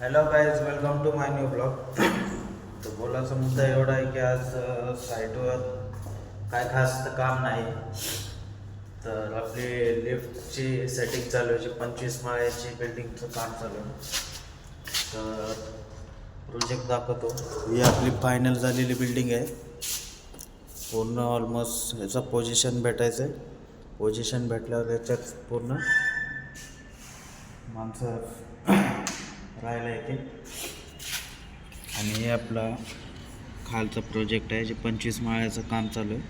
Hello guys, welcome to my new blog. तर बोलायचा मुद्दा एवढा आहे की आज साईटवर काय खास तर काम नाही. तर आपली लिफ्टची सेटिंग चालू आहे, 25 माळ्याची बिल्डिंगचं काम चालू आहे. तर प्रोजेक्ट दाखवतो. ही आपली फायनल झालेली बिल्डिंग आहे. पूर्ण ऑलमोस्ट ह्याचं पोझिशन भेटायचं आहे. पोझिशन भेटल्यावर याच्यात पूर्ण माणसं राहायला येते. आणि हे आपला खालचा प्रोजेक्ट आहे, जे 25 माळ्याचं काम चालू आहे.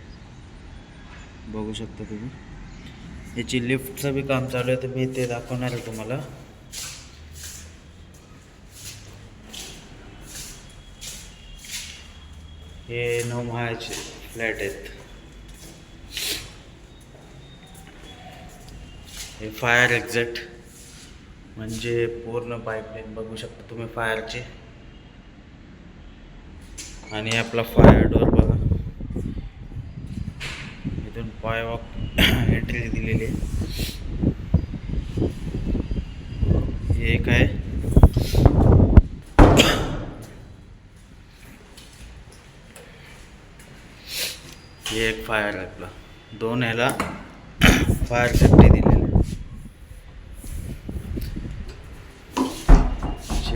बघू शकता तुम्ही. याची लिफ्टचं बी काम चालू आहे, तर मी ते दाखवणार आहे तुम्हाला. हे 9 माळ्याचे फ्लॅट आहेत. हे फायर एक्झिट म्हणजे पूर्ण पाईपलाईन बघू शकता तुम्ही फायरची. आणि आपला फायर डोर बघा, इथून फायर वॉक एंट्री दिलेली आहे. हे एक आहे. हे एक फायर आहे आपला. 2 ह्याला फायर सेफ्टी दिलेली आहे.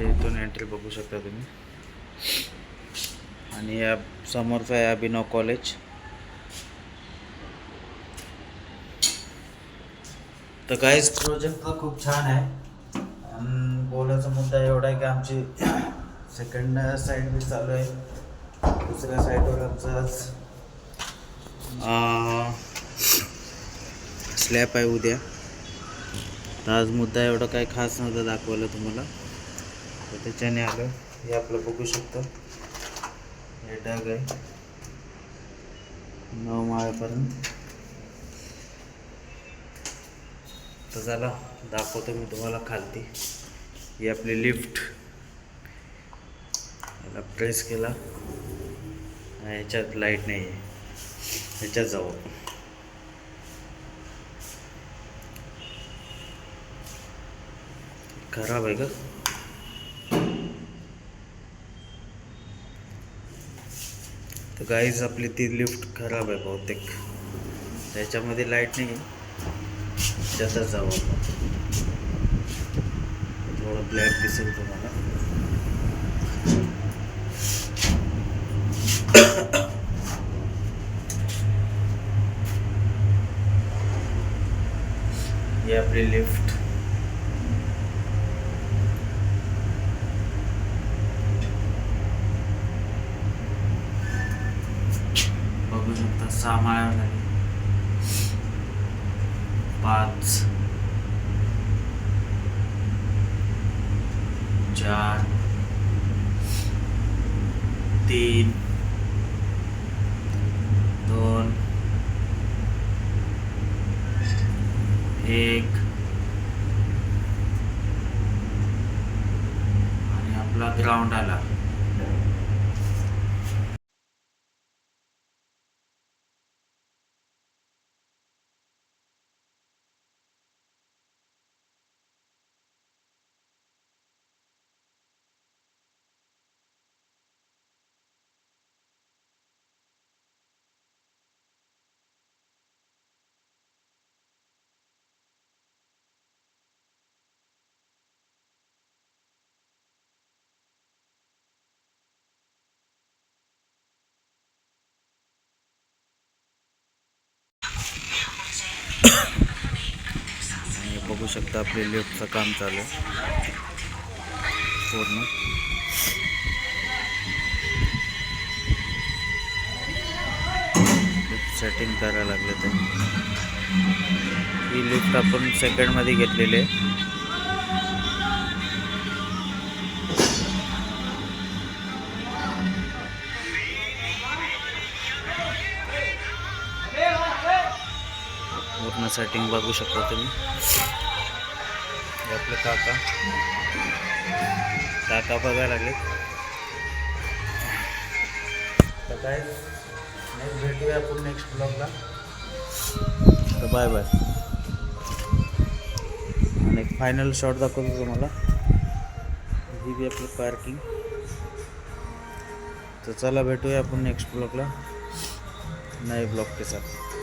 इथून एंट्री बघू शकता तुम्ही. आणि या समोरचा आहे अभिनव कॉलेज. तर काहीच प्रोजेक्ट तर खूप छान आहे. आणि बोलायचा मुद्दा एवढा आहे की आमची सेकंड साईड बी चालू आहे. दुसऱ्या साईडवर आमचा स्लॅब आहे उद्या. तर आज मुद्दा एवढा काही खास नव्हता दाखवलं तुम्हाला, तर त्याच्याने आलं. हे आपलं बघू शकतो. हे डाग आहे 9 माळ्यापर्यंत. तर चला दाखवतो मी तुम्हाला खालती. ही आपली लिफ्ट. याला प्रेस केला, ह्याच्यात लाईट नाही आहे. ह्याच्यात जाऊ. खराब आहे का? तर गाईज आपली ती लिफ्ट खराब आहे बहुतेक. त्याच्यामध्ये लाईट नाही आहे. त्यातच जाऊ आपण. थोडं ब्लॅक दिसेल तुम्हाला. ही आपली लिफ्ट. बघू शकता 6 माळ्यावर आहे. 5 4 3 2 1. आणि आपला ग्राउंड आला. आणि बघू शकता आपले लिफ्टचं काम चालू आहे पूर्ण. लिफ्ट सेटिंग करायला लागले. तर ही लिफ्ट आपण सेकंडमध्ये घेतलेली आहे. पूर्ण सेटिंग बघू शकता तुम्ही. आपले काका बघायला लागले. तर काय नेक्स्ट भेटूया आपण नेक्स्ट ब्लॉगला. तर बाय बाय. आणि एक फायनल शॉट दाखवतो तुम्हाला. ही भी आपली पार्किंग. तर चला भेटूया आपण नेक्स्ट ब्लॉगला नए ब्लॉग के साथ.